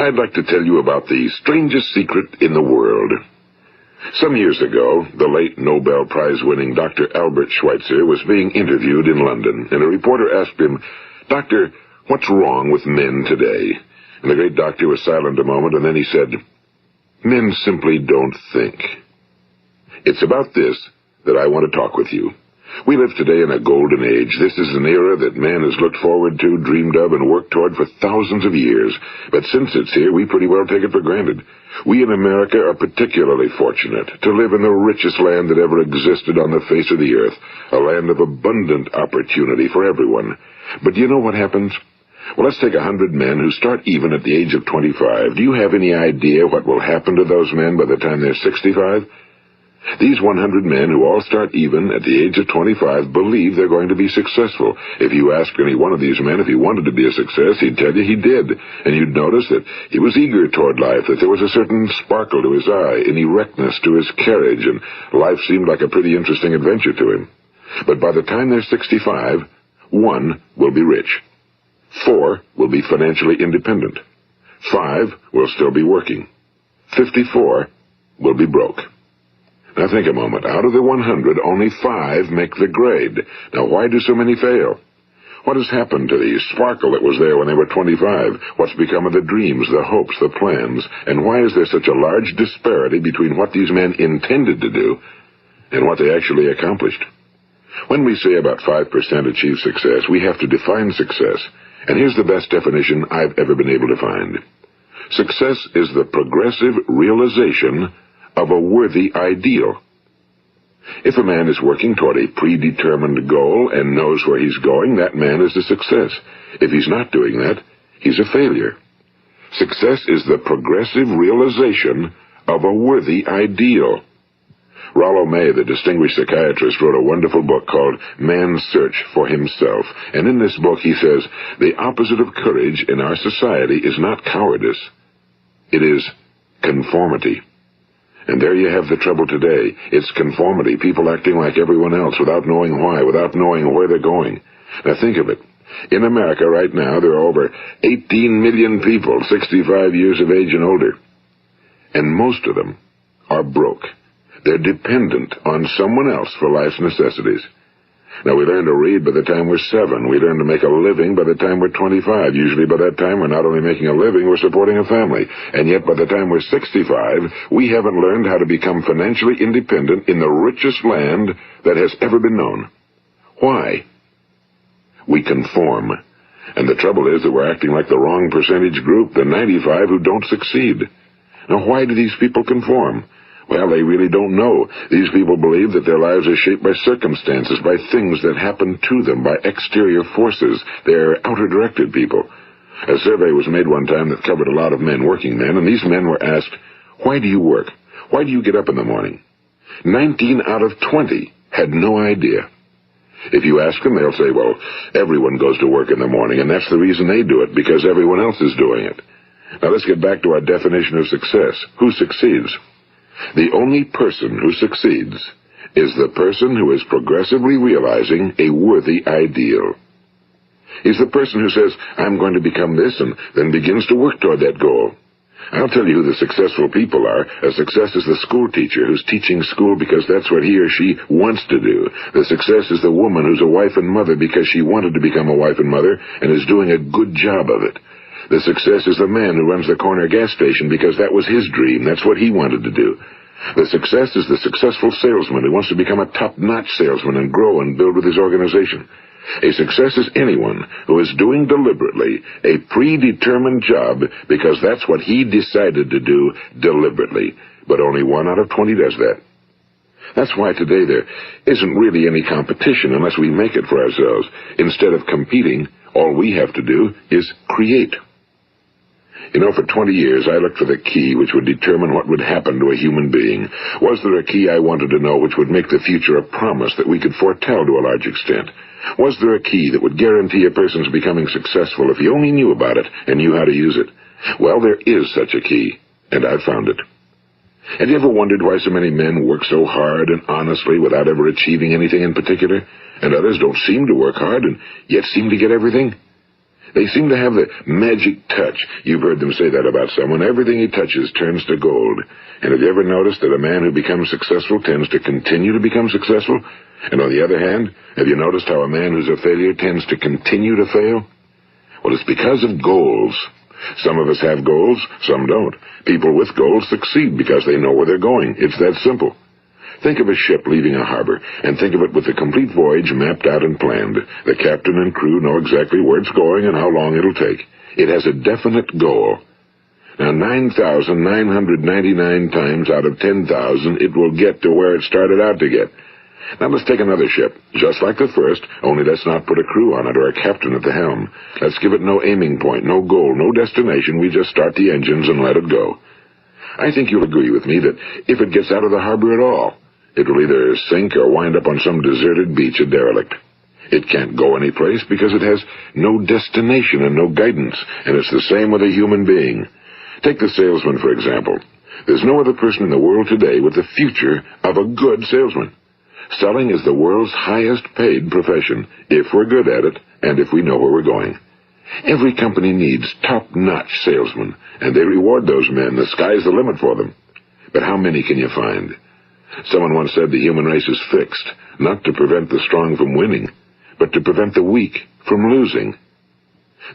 I'd like to tell you about the strangest secret in the world. Some years ago, the late Nobel Prize-winning Dr. Albert Schweitzer was being interviewed in London, and a reporter asked him, "Doctor, what's wrong with men today?" And the great doctor was silent a moment, and then he said, "Men simply don't think." It's about this that I want to talk with you. We live today in a golden age. This is an era that man has looked forward to, dreamed of, and worked toward for thousands of years. But since it's here, we pretty well take it for granted. We in America are particularly fortunate to live in the richest land that ever existed on the face of the earth, a land of abundant opportunity for everyone. But do you know what happens? Well, let's take 100 men who start even at the age of 25. Do you have any idea what will happen to those men by the time they're 65? These 100 men who all start even at the age of 25 believe they're going to be successful. If you ask any one of these men if he wanted to be a success, he'd tell you he did. And you'd notice that he was eager toward life, that there was a certain sparkle to his eye, an erectness to his carriage, and life seemed like a pretty interesting adventure to him. But by the time they're 65, 1 will be rich. 4 will be financially independent. 5 will still be working. 54 will be broke. Now think a moment. Out of the 100, only 5 make the grade. Now why do so many fail? What has happened to the sparkle that was there when they were 25? What's become of the dreams, the hopes, the plans? And why is there such a large disparity between what these men intended to do and what they actually accomplished? When we say about 5% achieve success, we have to define success. And here's the best definition I've ever been able to find. Success is the progressive realization of a worthy ideal. If a man is working toward a predetermined goal and knows where he's going, that man is a success. If he's not doing that, he's a failure. Success is the progressive realization of a worthy ideal. Rollo May, the distinguished psychiatrist, wrote a wonderful book called Man's Search for Himself. And in this book he says, the opposite of courage in our society is not cowardice. It is conformity. And there you have the trouble today. It's conformity, people acting like everyone else without knowing why, without knowing where they're going. Now think of it. In America right now, there are over 18 million people 65 years of age and older. And most of them are broke. They're dependent on someone else for life's necessities. Now, we learn to read by the time we're 7. We learn to make a living by the time we're 25. Usually by that time, we're not only making a living, we're supporting a family. And yet by the time we're 65, we haven't learned how to become financially independent in the richest land that has ever been known. Why? We conform. And the trouble is that we're acting like the wrong percentage group, the 95 who don't succeed. Now, why do these people conform? Well, they really don't know. These people believe that their lives are shaped by circumstances, by things that happen to them, by exterior forces. They're outer-directed people. A survey was made one time that covered a lot of men, working men, and these men were asked, "Why do you work? Why do you get up in the morning?" 19 out of 20 had no idea. If you ask them, they'll say, well, everyone goes to work in the morning, and that's the reason they do it, because everyone else is doing it. Now let's get back to our definition of success. Who succeeds? The only person who succeeds is the person who is progressively realizing a worthy ideal. He's the person who says, I'm going to become this, and then begins to work toward that goal. I'll tell you who the successful people are. A success is the school teacher who's teaching school because that's what he or she wants to do. The success is the woman who's a wife and mother because she wanted to become a wife and mother and is doing a good job of it. The success is the man who runs the corner gas station because that was his dream. That's what he wanted to do. The success is the successful salesman who wants to become a top-notch salesman and grow and build with his organization. A success is anyone who is doing deliberately a predetermined job because that's what he decided to do deliberately. But only 1 out of 20 does that. That's why today there isn't really any competition unless we make it for ourselves. Instead of competing, all we have to do is create. You know, for 20 years I looked for the key which would determine what would happen to a human being. Was there a key I wanted to know which would make the future a promise that we could foretell to a large extent? Was there a key that would guarantee a person's becoming successful if he only knew about it and knew how to use it? Well, there is such a key, and I've found it. Have you ever wondered why so many men work so hard and honestly without ever achieving anything in particular, and others don't seem to work hard and yet seem to get everything? They seem to have the magic touch. You've heard them say that about someone. Everything he touches turns to gold. And have you ever noticed that a man who becomes successful tends to continue to become successful? And on the other hand, have you noticed how a man who's a failure tends to continue to fail? Well, it's because of goals. Some of us have goals, some don't. People with goals succeed because they know where they're going. It's that simple. Think of a ship leaving a harbor, and think of it with the complete voyage mapped out and planned. The captain and crew know exactly where it's going and how long it'll take. It has a definite goal. Now, 9,999 times out of 10,000, it will get to where it started out to get. Now, let's take another ship, just like the first, only let's not put a crew on it or a captain at the helm. Let's give it no aiming point, no goal, no destination. We just start the engines and let it go. I think you'll agree with me that if it gets out of the harbor at all, it will either sink or wind up on some deserted beach, a derelict. It can't go anyplace because it has no destination and no guidance, and it's the same with a human being. Take the salesman, for example. There's no other person in the world today with the future of a good salesman. Selling is the world's highest-paid profession, if we're good at it and if we know where we're going. Every company needs top-notch salesmen, and they reward those men. The sky's the limit for them. But how many can you find? Someone once said the human race is fixed, not to prevent the strong from winning, but to prevent the weak from losing.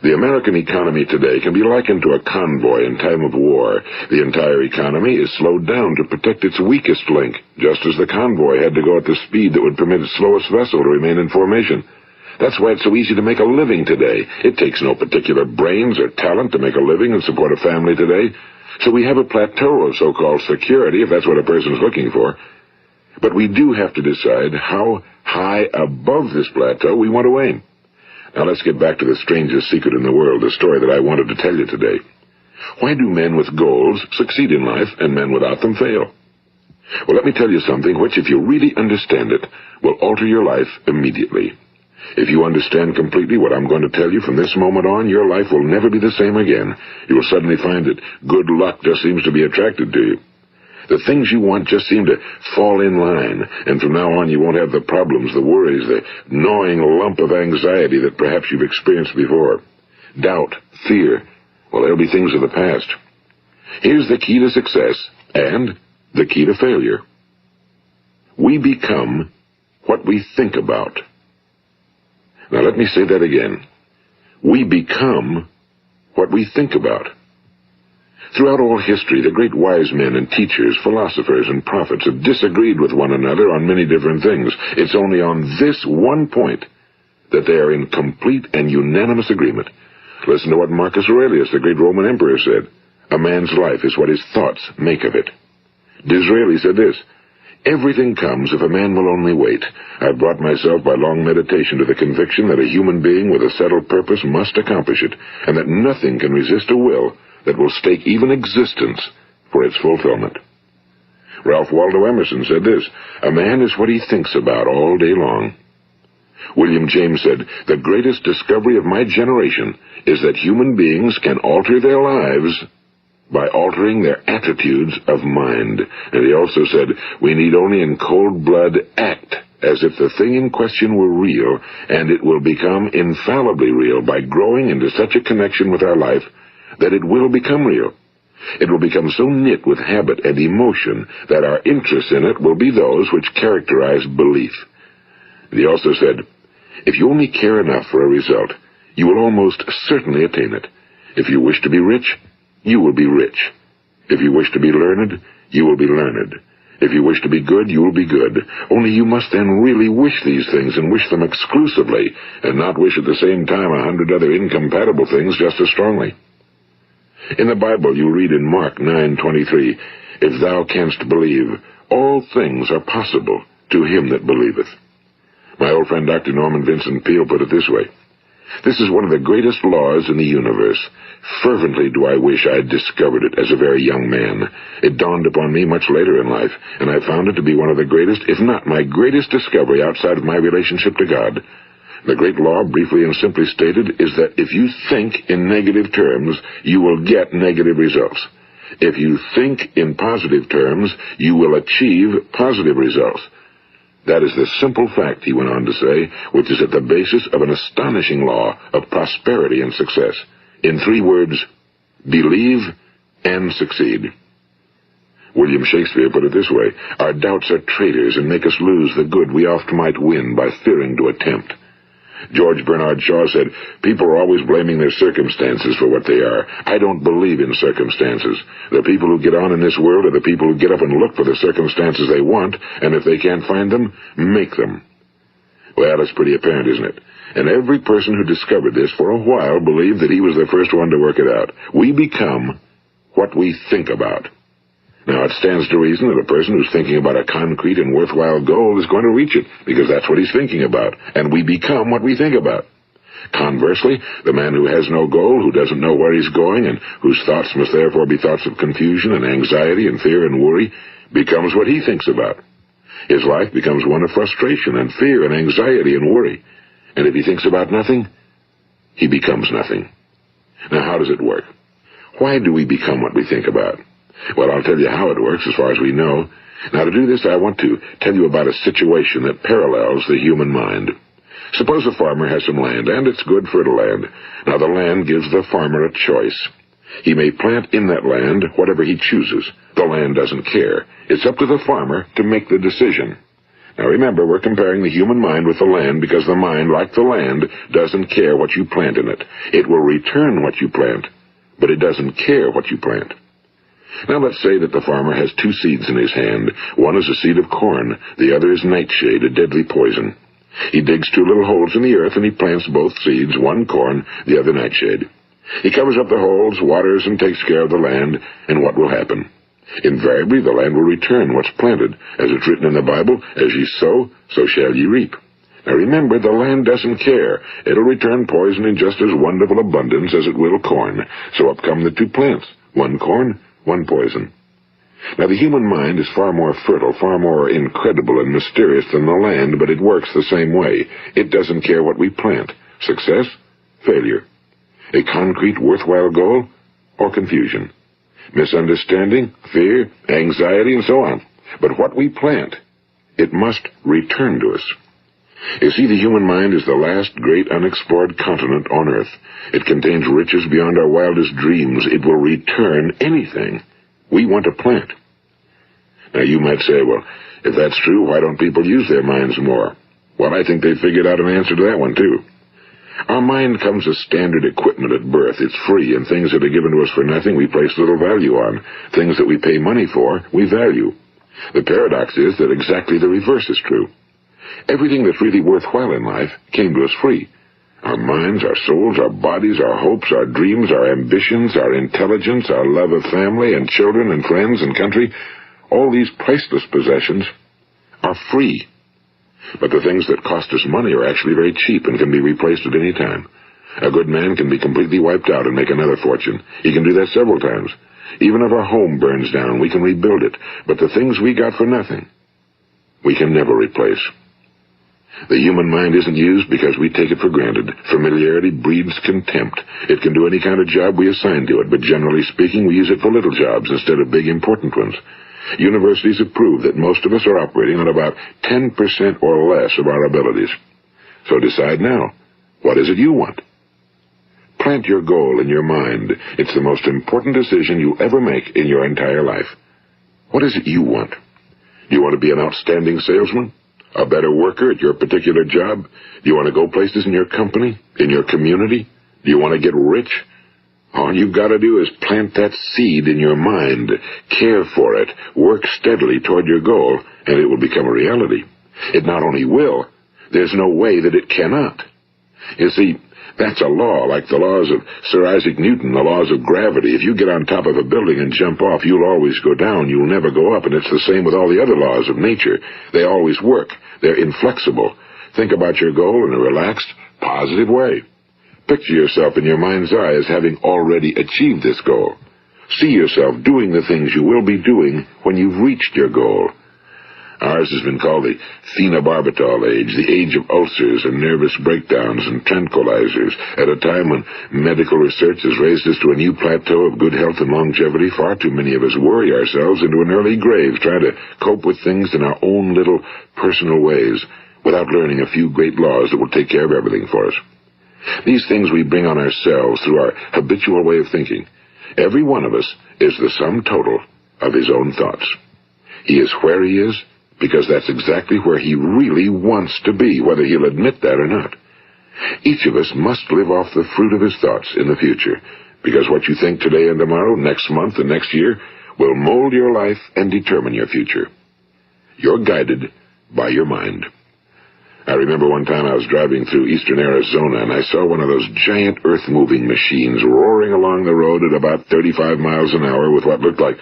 The American economy today can be likened to a convoy in time of war. The entire economy is slowed down to protect its weakest link, just as the convoy had to go at the speed that would permit its slowest vessel to remain in formation. That's why it's so easy to make a living today. It takes no particular brains or talent to make a living and support a family today. So we have a plateau of so-called security, if that's what a person's looking for. But we do have to decide how high above this plateau we want to aim. Now let's get back to the strangest secret in the world, the story that I wanted to tell you today. Why do men with goals succeed in life and men without them fail? Well, let me tell you something which, if you really understand it, will alter your life immediately. If you understand completely what I'm going to tell you from this moment on, your life will never be the same again. You will suddenly find that good luck just seems to be attracted to you. The things you want just seem to fall in line, and from now on you won't have the problems, the worries, the gnawing lump of anxiety that perhaps you've experienced before. Doubt, fear, well, they'll be things of the past. Here's the key to success and the key to failure. We become what we think about. Now let me say that again. We become what we think about. Throughout all history, the great wise men and teachers, philosophers and prophets have disagreed with one another on many different things. It's only on this one point that they are in complete and unanimous agreement. Listen to what Marcus Aurelius, the great Roman emperor, said. A man's life is what his thoughts make of it. Disraeli said this, everything comes if a man will only wait. I've brought myself by long meditation to the conviction that a human being with a settled purpose must accomplish it, and that nothing can resist a will that will stake even existence for its fulfillment. Ralph Waldo Emerson said this, a man is what he thinks about all day long. William James said, the greatest discovery of my generation is that human beings can alter their lives by altering their attitudes of mind. And he also said, we need only in cold blood act as if the thing in question were real, and it will become infallibly real by growing into such a connection with our life that it will become real. It will become so knit with habit and emotion that our interest in it will be those which characterize belief. And he also said, if you only care enough for a result, you will almost certainly attain it. If you wish to be rich, you will be rich. If you wish to be learned, you will be learned. If you wish to be good, you will be good. Only you must then really wish these things and wish them exclusively, and not wish at the same time 100 other incompatible things just as strongly. In the Bible, you read in Mark 9:23, if thou canst believe, all things are possible to him that believeth. My old friend Dr. Norman Vincent Peale put it this way, this is one of the greatest laws in the universe. Fervently do I wish I had discovered it as a very young man. It dawned upon me much later in life, and I found it to be one of the greatest, if not my greatest discovery outside of my relationship to God. The great law, briefly and simply stated, is that if you think in negative terms, you will get negative results. If you think in positive terms, you will achieve positive results. That is the simple fact, he went on to say, which is at the basis of an astonishing law of prosperity and success. In 3 words, believe and succeed. William Shakespeare put it this way, our doubts are traitors and make us lose the good we oft might win by fearing to attempt. George Bernard Shaw said, people are always blaming their circumstances for what they are. I don't believe in circumstances. The people who get on in this world are the people who get up and look for the circumstances they want, and if they can't find them, make them. Well, it's pretty apparent, isn't it? And every person who discovered this for a while believed that he was the first one to work it out. We become what we think about. Now, it stands to reason that a person who's thinking about a concrete and worthwhile goal is going to reach it, because that's what he's thinking about, and we become what we think about. Conversely, the man who has no goal, who doesn't know where he's going, and whose thoughts must therefore be thoughts of confusion and anxiety and fear and worry, becomes what he thinks about. His life becomes one of frustration and fear and anxiety and worry. And if he thinks about nothing, he becomes nothing. Now, how does it work? Why do we become what we think about? Well, I'll tell you how it works as far as we know. Now, to do this, I want to tell you about a situation that parallels the human mind. Suppose a farmer has some land, and it's good fertile land. Now, the land gives the farmer a choice. He may plant in that land whatever he chooses. The land doesn't care. It's up to the farmer to make the decision. Now, remember, we're comparing the human mind with the land because the mind, like the land, doesn't care what you plant in it. It will return what you plant, but it doesn't care what you plant. Now let's say that the farmer has 2 seeds in his hand. One is a seed of corn, the other is nightshade, a deadly poison. He digs 2 little holes in the earth and he plants both seeds, one corn, the other nightshade. He covers up the holes, waters, and takes care of the land, and what will happen? Invariably the land will return what's planted. As it's written in the Bible, as ye sow, so shall ye reap. Now remember, the land doesn't care. It'll return poison in just as wonderful abundance as it will corn. So up come the 2 plants, one corn, one poison. Now, the human mind is far more fertile, far more incredible and mysterious than the land, but it works the same way. It doesn't care what we plant. Success, failure. A concrete, worthwhile goal, or confusion. Misunderstanding, fear, anxiety, and so on. But what we plant, it must return to us. You see, the human mind is the last great unexplored continent on Earth. It contains riches beyond our wildest dreams. It will return anything we want to plant. Now, you might say, well, if that's true, why don't people use their minds more? Well, I think they figured out an answer to that one, too. Our mind comes as standard equipment at birth. It's free, and things that are given to us for nothing we place little value on. Things that we pay money for, we value. The paradox is that exactly the reverse is true. Everything that's really worthwhile in life came to us free. Our minds, our souls, our bodies, our hopes, our dreams, our ambitions, our intelligence, our love of family and children and friends and country, all these priceless possessions are free. But the things that cost us money are actually very cheap and can be replaced at any time. A good man can be completely wiped out and make another fortune. He can do that several times. Even if our home burns down, we can rebuild it. But the things we got for nothing, we can never replace. The human mind isn't used because we take it for granted. Familiarity breeds contempt. It can do any kind of job we assign to it, but generally speaking, we use it for little jobs instead of big, important ones. Universities have proved that most of us are operating on about 10% or less of our abilities. So decide now, what is it you want? Plant your goal in your mind. It's the most important decision you'll ever make in your entire life. What is it you want? Do you want to be an outstanding salesman? A better worker at your particular job? Do you want to go places in your company? In your community? Do you want to get rich? All you've got to do is plant that seed in your mind, care for it, work steadily toward your goal, and it will become a reality. It not only will, there's no way that it cannot. You see, that's a law, like the laws of Sir Isaac Newton, the laws of gravity. If you get on top of a building and jump off, you'll always go down. You'll never go up, and it's the same with all the other laws of nature. They always work. They're inflexible. Think about your goal in a relaxed, positive way. Picture yourself in your mind's eye as having already achieved this goal. See yourself doing the things you will be doing when you've reached your goal. Ours has been called the phenobarbital age, the age of ulcers and nervous breakdowns and tranquilizers, at a time when medical research has raised us to a new plateau of good health and longevity. Far too many of us worry ourselves into an early grave, trying to cope with things in our own little personal ways, without learning a few great laws that will take care of everything for us. These things we bring on ourselves through our habitual way of thinking. Every one of us is the sum total of his own thoughts. He is where he is because that's exactly where he really wants to be, whether he'll admit that or not. Each of us must live off the fruit of his thoughts in the future, because what you think today and tomorrow, next month and next year, will mold your life and determine your future. You're guided by your mind. I remember one time I was driving through eastern Arizona, and I saw one of those giant earth-moving machines roaring along the road at about 35 miles an hour with what looked like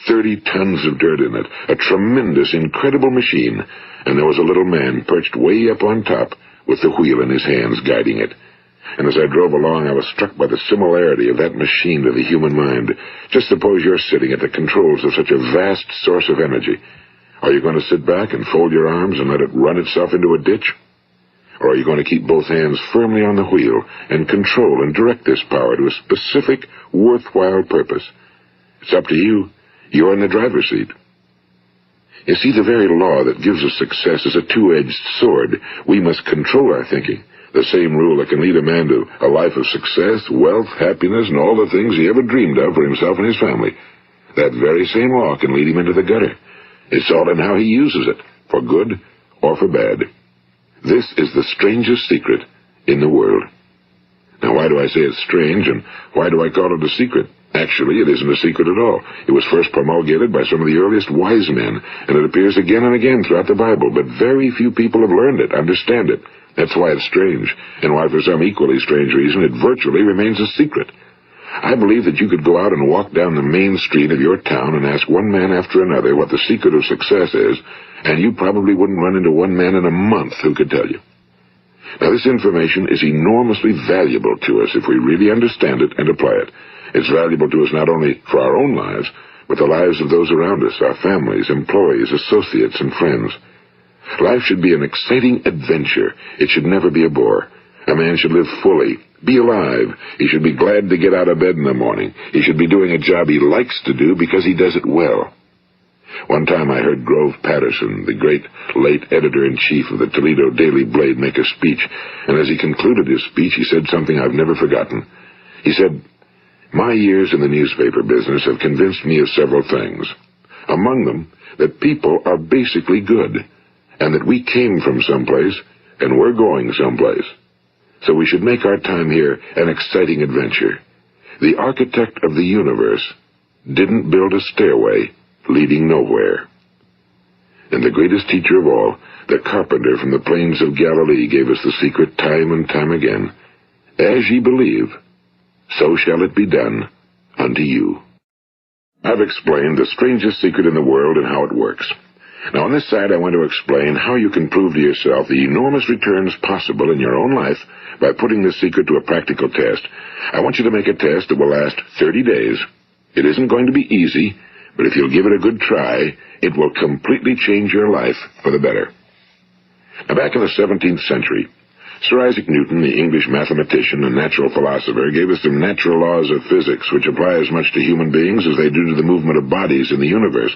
30 tons of dirt in it. A tremendous, incredible machine, and there was a little man perched way up on top with the wheel in his hands guiding it. And as I drove along, I was struck by the similarity of that machine to the human mind. Just suppose you're sitting at the controls of such a vast source of energy. Are you going to sit back and fold your arms and let it run itself into a ditch? Or are you going to keep both hands firmly on the wheel and control and direct this power to a specific, worthwhile purpose? It's up to you. You're in the driver's seat. You see, the very law that gives us success is a two-edged sword. We must control our thinking. The same rule that can lead a man to a life of success, wealth, happiness, and all the things he ever dreamed of for himself and his family. That very same law can lead him into the gutter. It's all in how he uses it, for good or for bad. This is the strangest secret in the world. Now, why do I say it's strange, and why do I call it a secret? Actually, it isn't a secret at all. It was first promulgated by some of the earliest wise men, and it appears again and again throughout the Bible, but very few people have learned it, understand it. That's why it's strange, and why for some equally strange reason it virtually remains a secret. I believe that you could go out and walk down the main street of your town and ask one man after another what the secret of success is, and you probably wouldn't run into one man in a month who could tell you. Now, this information is enormously valuable to us if we really understand it and apply it. It's valuable to us not only for our own lives, but the lives of those around us, our families, employees, associates, and friends. Life should be an exciting adventure. It should never be a bore. A man should live fully, be alive. He should be glad to get out of bed in the morning. He should be doing a job he likes to do because he does it well. One time I heard Grove Patterson, the great late editor-in-chief of the Toledo Daily Blade, make a speech, and as he concluded his speech, he said something I've never forgotten. He said, "My years in the newspaper business have convinced me of several things. Among them, that people are basically good, and that we came from someplace, and we're going someplace. So we should make our time here an exciting adventure. The architect of the universe didn't build a stairway leading nowhere." And the greatest teacher of all, the carpenter from the plains of Galilee, gave us the secret time and time again. As ye believe, so shall it be done unto you. I've explained the strangest secret in the world and how it works. Now, on this side, I want to explain how you can prove to yourself the enormous returns possible in your own life by putting this secret to a practical test. I want you to make a test that will last 30 days. It isn't going to be easy, but if you'll give it a good try, it will completely change your life for the better. Now, back in the 17th century, Sir Isaac Newton, the English mathematician and natural philosopher, gave us some natural laws of physics which apply as much to human beings as they do to the movement of bodies in the universe.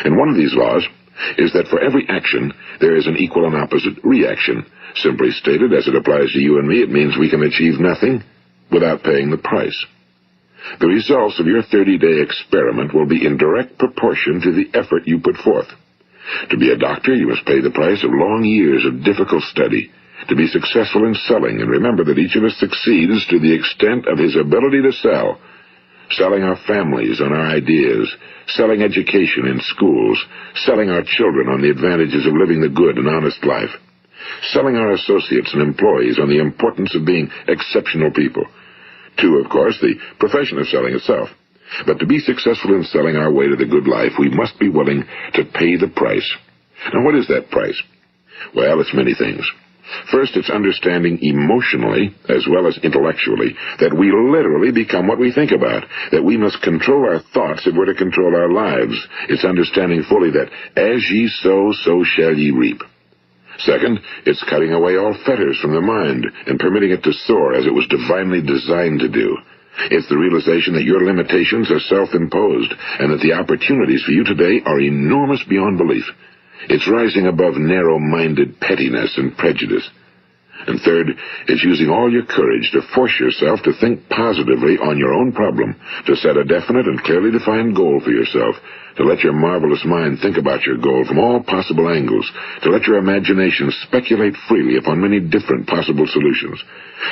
And one of these laws is that for every action, there is an equal and opposite reaction. Simply stated, as it applies to you and me, it means we can achieve nothing without paying the price. The results of your 30-day experiment will be in direct proportion to the effort you put forth. To be a doctor, you must pay the price of long years of difficult study. To be successful in selling, and remember that each of us succeeds to the extent of his ability to sell. Selling our families on our ideas, selling education in schools, selling our children on the advantages of living the good and honest life, selling our associates and employees on the importance of being exceptional people. To, of course, the profession of selling itself. But to be successful in selling our way to the good life, we must be willing to pay the price. Now, what is that price? Well, it's many things. First, it's understanding emotionally, as well as intellectually, that we literally become what we think about, that we must control our thoughts if we're to control our lives. It's understanding fully that as ye sow, so shall ye reap. Second, it's cutting away all fetters from the mind and permitting it to soar as it was divinely designed to do. It's the realization that your limitations are self-imposed and that the opportunities for you today are enormous beyond belief. It's rising above narrow-minded pettiness and prejudice. And third, it's using all your courage to force yourself to think positively on your own problem, to set a definite and clearly defined goal for yourself, to let your marvelous mind think about your goal from all possible angles, to let your imagination speculate freely upon many different possible solutions,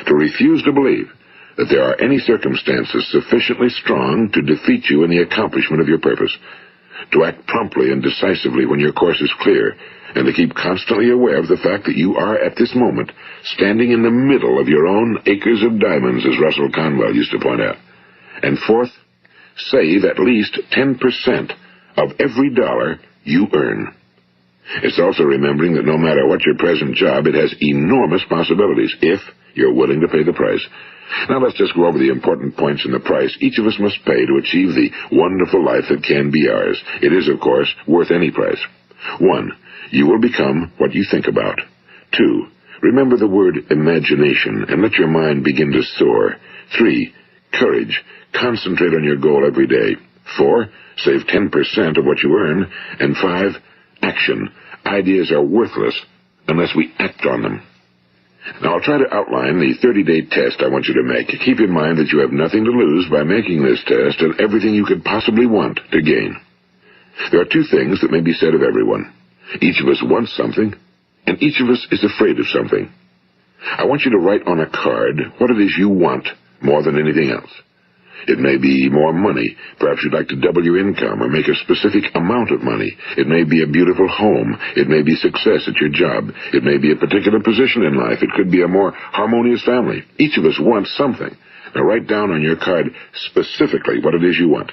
to refuse to believe that there are any circumstances sufficiently strong to defeat you in the accomplishment of your purpose, to act promptly and decisively when your course is clear, and to keep constantly aware of the fact that you are, at this moment, standing in the middle of your own acres of diamonds, as Russell Conwell used to point out. And fourth, save at least 10% of every dollar you earn. It's also remembering that no matter what your present job, it has enormous possibilities, if you're willing to pay the price. Now let's just go over the important points in the price each of us must pay to achieve the wonderful life that can be ours. It is, of course, worth any price. 1. You will become what you think about. 2. Remember the word imagination and let your mind begin to soar. 3. Courage. Concentrate on your goal every day. 4. Save 10% of what you earn. And 5. Action. Ideas are worthless unless we act on them. Now, I'll try to outline the 30-day test I want you to make. Keep in mind that you have nothing to lose by making this test and everything you could possibly want to gain. There are two things that may be said of everyone. Each of us wants something, and each of us is afraid of something. I want you to write on a card what it is you want more than anything else. It may be more money. Perhaps you'd like to double your income or make a specific amount of money. It may be a beautiful home. It may be success at your job. It may be a particular position in life. It could be a more harmonious family. Each of us wants something. Now write down on your card specifically what it is you want.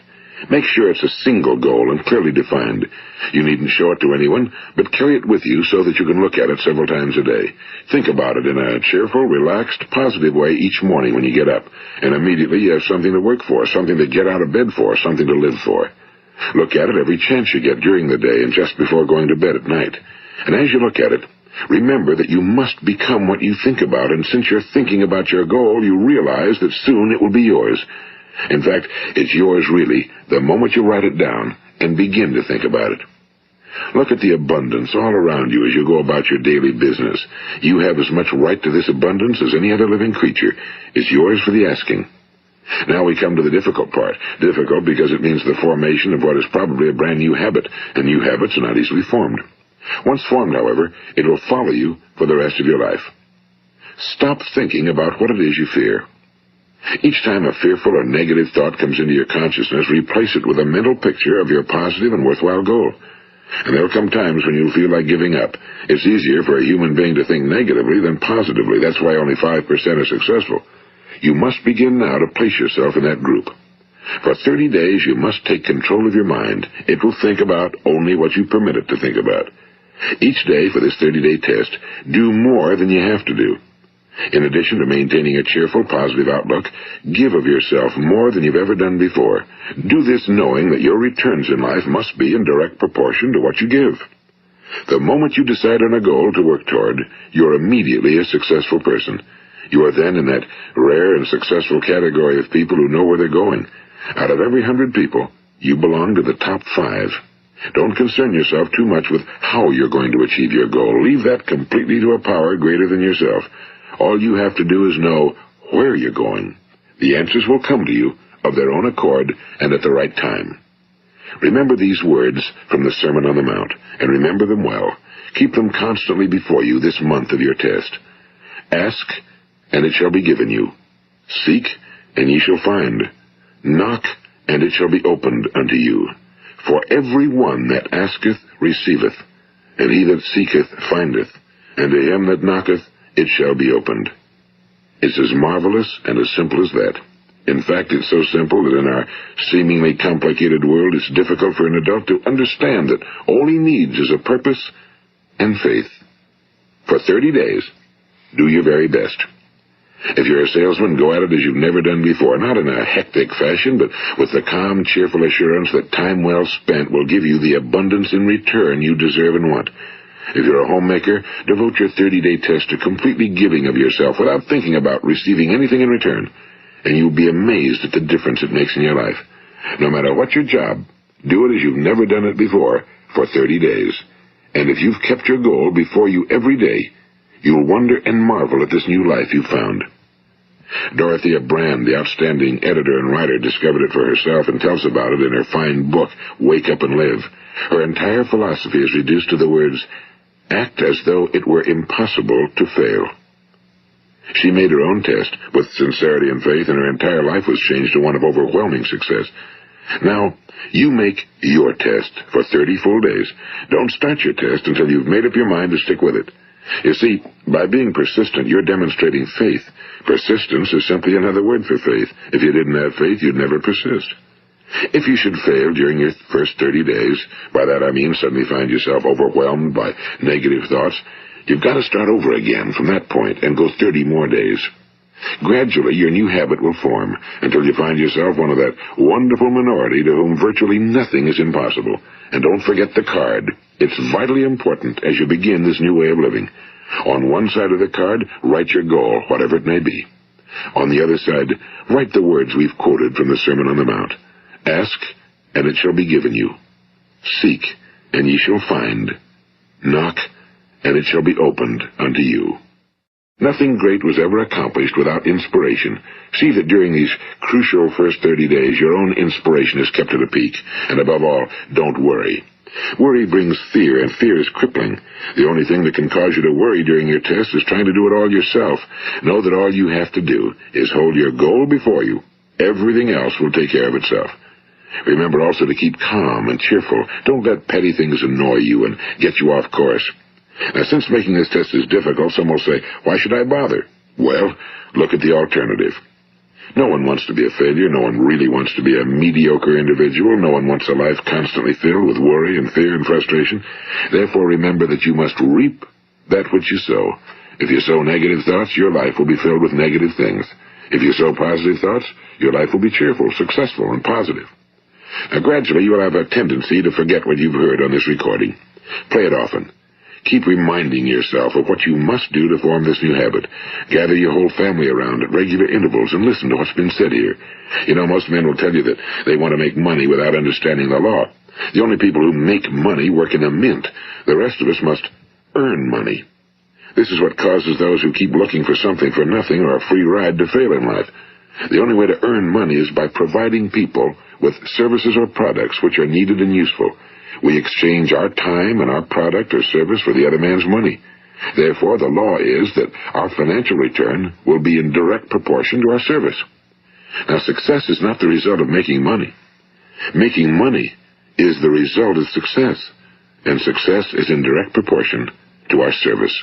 Make sure it's a single goal and clearly defined. You needn't show it to anyone, but carry it with you so that you can look at it several times a day. Think about it in a cheerful, relaxed, positive way each morning when you get up, and immediately you have something to work for, something to get out of bed for, something to live for. Look at it every chance you get during the day and just before going to bed at night. And as you look at it, remember that you must become what you think about, and since you're thinking about your goal, you realize that soon it will be yours. In fact, it's yours really the moment you write it down and begin to think about it. Look at the abundance all around you as you go about your daily business. You have as much right to this abundance as any other living creature. It's yours for the asking. Now we come to the difficult part. Difficult because it means the formation of what is probably a brand new habit, and new habits are not easily formed. Once formed, however, it will follow you for the rest of your life. Stop thinking about what it is you fear. Each time a fearful or negative thought comes into your consciousness, replace it with a mental picture of your positive and worthwhile goal. And there will come times when you'll feel like giving up. It's easier for a human being to think negatively than positively. That's why only 5% are successful. You must begin now to place yourself in that group. For 30 days, you must take control of your mind. It will think about only what you permit it to think about. Each day for this 30-day test, do more than you have to do. In addition to maintaining a cheerful, positive outlook, give of yourself more than you've ever done before. Do this knowing that your returns in life must be in direct proportion to what you give. The moment you decide on a goal to work toward, you're immediately a successful person. You are then in that rare and successful category of people who know where they're going. Out of every 100 people, you belong to the top 5. Don't concern yourself too much with how you're going to achieve your goal. Leave that completely to a power greater than yourself. All you have to do is know where you're going. The answers will come to you of their own accord and at the right time. Remember these words from the Sermon on the Mount, and remember them well. Keep them constantly before you this month of your test. Ask, and it shall be given you. Seek, and ye shall find. Knock, and it shall be opened unto you. For every one that asketh receiveth, and he that seeketh findeth, and to him that knocketh it shall be opened. It's as marvelous and as simple as that. In fact, it's so simple that in our seemingly complicated world, it's difficult for an adult to understand that all he needs is a purpose and faith. For 30 days, Do your very best. If you're a salesman, go at it as you've never done before, not in a hectic fashion, but with the calm, cheerful assurance that time well spent will give you the abundance in return you deserve and want. If you're a homemaker, devote your 30-day test to completely giving of yourself without thinking about receiving anything in return, and you'll be amazed at the difference it makes in your life. No matter what your job, do it as you've never done it before for 30 days. And if you've kept your goal before you every day, you'll wonder and marvel at this new life you've found. Dorothea Brand, the outstanding editor and writer, discovered it for herself and tells about it in her fine book, Wake Up and Live. Her entire philosophy is reduced to the words, act as though it were impossible to fail. She made her own test with sincerity and faith, and her entire life was changed to one of overwhelming success. Now, you make your test for 30 full days. Don't start your test until you've made up your mind to stick with it. You see, by being persistent, you're demonstrating faith. Persistence is simply another word for faith. If you didn't have faith, you'd never persist. If you should fail during your first 30 days, by that I mean suddenly find yourself overwhelmed by negative thoughts, you've got to start over again from that point and go 30 more days. Gradually, your new habit will form until you find yourself one of that wonderful minority to whom virtually nothing is impossible. And don't forget the card. It's vitally important as you begin this new way of living. On one side of the card, write your goal, whatever it may be. On the other side, write the words we've quoted from the Sermon on the Mount. Ask, and it shall be given you. Seek, and ye shall find. Knock, and it shall be opened unto you. Nothing great was ever accomplished without inspiration. See that during these crucial first 30 days, your own inspiration is kept at a peak. And above all, don't worry. Worry brings fear, and fear is crippling. The only thing that can cause you to worry during your test is trying to do it all yourself. Know that all you have to do is hold your goal before you. Everything else will take care of itself. Remember also to keep calm and cheerful. Don't let petty things annoy you and get you off course. Now, since making this test is difficult, some will say, why should I bother? Well, look at the alternative. No one wants to be a failure. No one really wants to be a mediocre individual. No one wants a life constantly filled with worry and fear and frustration. Therefore, remember that you must reap that which you sow. If you sow negative thoughts, your life will be filled with negative things. If you sow positive thoughts, your life will be cheerful, successful, and positive. Now, gradually, you will have a tendency to forget what you've heard on this recording. Play it often. Keep reminding yourself of what you must do to form this new habit. Gather your whole family around at regular intervals and listen to what's been said here. You know, most men will tell you that they want to make money without understanding the law. The only people who make money work in a mint. The rest of us must earn money. This is what causes those who keep looking for something for nothing or a free ride to fail in life. The only way to earn money is by providing people with services or products which are needed and useful. We exchange our time and our product or service for the other man's money. Therefore, the law is that our financial return will be in direct proportion to our service. Now, success is not the result of making money. Making money is the result of success, and success is in direct proportion to our service.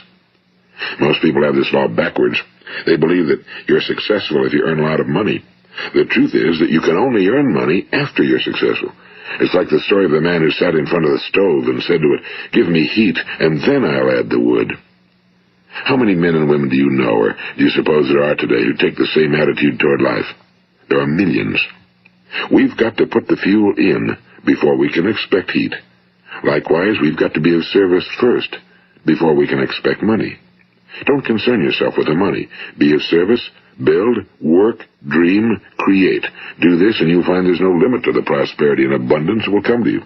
Most people have this law backwards. They believe that you're successful if you earn a lot of money. The truth is that you can only earn money after you're successful. It's like the story of the man who sat in front of the stove and said to it, "Give me heat, and then I'll add the wood." How many men and women do you know, or do you suppose there are today, who take the same attitude toward life? There are millions. We've got to put the fuel in before we can expect heat. Likewise, we've got to be of service first before we can expect money. Don't concern yourself with the money. Be of service. Build, work, dream, create. Do this, and you'll find there's no limit to the prosperity and abundance that will come to you.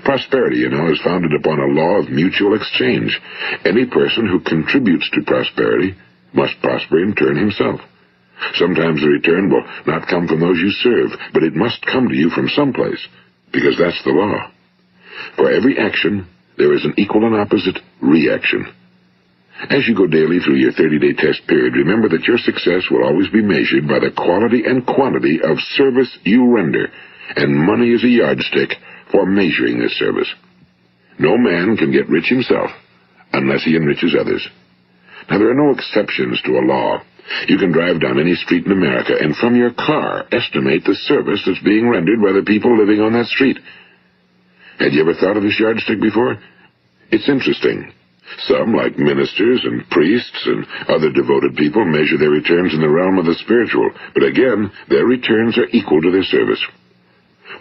Prosperity, you know, is founded upon a law of mutual exchange. Any person who contributes to prosperity must prosper in turn himself. Sometimes the return will not come from those you serve, but it must come to you from someplace, because that's the law. For every action, there is an equal and opposite reaction. As you go daily through your 30-day test period, remember that your success will always be measured by the quality and quantity of service you render, and money is a yardstick for measuring this service. No man can get rich himself unless he enriches others. Now, there are no exceptions to a law. You can drive down any street in America and from your car estimate the service that's being rendered by the people living on that street. Had you ever thought of this yardstick before? It's interesting. Some, like ministers and priests and other devoted people, measure their returns in the realm of the spiritual, but again, their returns are equal to their service.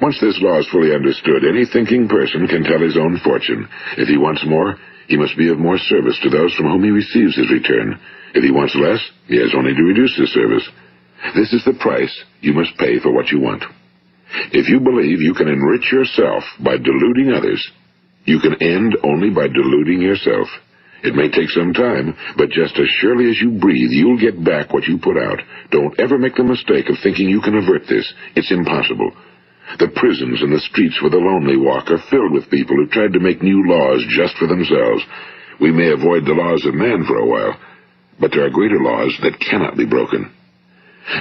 Once this law is fully understood, any thinking person can tell his own fortune. If he wants more, he must be of more service to those from whom he receives his return. If he wants less, he has only to reduce his service. This is the price you must pay for what you want. If you believe you can enrich yourself by deluding others, you can end only by deluding yourself. It may take some time, but just as surely as you breathe, you'll get back what you put out. Don't ever make the mistake of thinking you can avert this. It's impossible. The prisons and the streets where the lonely walk are filled with people who tried to make new laws just for themselves. We may avoid the laws of man for a while, but there are greater laws that cannot be broken.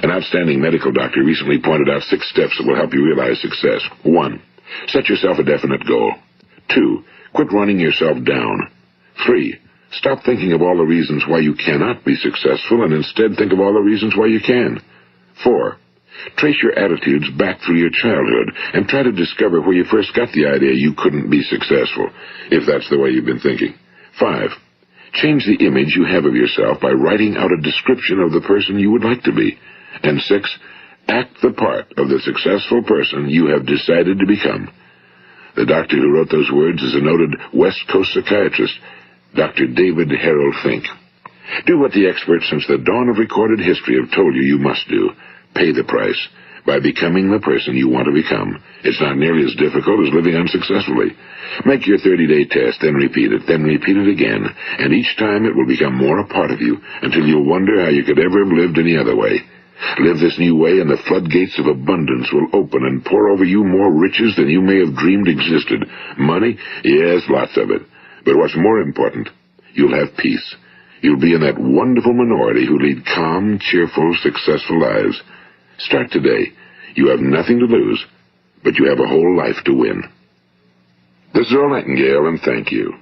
An outstanding medical doctor recently pointed out 6 steps that will help you realize success. 1. Set yourself a definite goal. 2. Quit running yourself down. 3. Stop thinking of all the reasons why you cannot be successful and instead think of all the reasons why you can. 4. Trace your attitudes back through your childhood and try to discover where you first got the idea you couldn't be successful, if that's the way you've been thinking. 5. Change the image you have of yourself by writing out a description of the person you would like to be. And 6. Act the part of the successful person you have decided to become. The doctor who wrote those words is a noted West Coast psychiatrist, Dr. David Harold Fink. Do what the experts since the dawn of recorded history have told you must do. Pay the price by becoming the person you want to become. It's not nearly as difficult as living unsuccessfully. Make your 30-day test, then repeat it again, and each time it will become more a part of you until you'll wonder how you could ever have lived any other way. Live this new way, and the floodgates of abundance will open and pour over you more riches than you may have dreamed existed. Money? Yes, lots of it. But what's more important, you'll have peace. You'll be in that wonderful minority who lead calm, cheerful, successful lives. Start today. You have nothing to lose, but you have a whole life to win. This is Earl Nightingale, and thank you.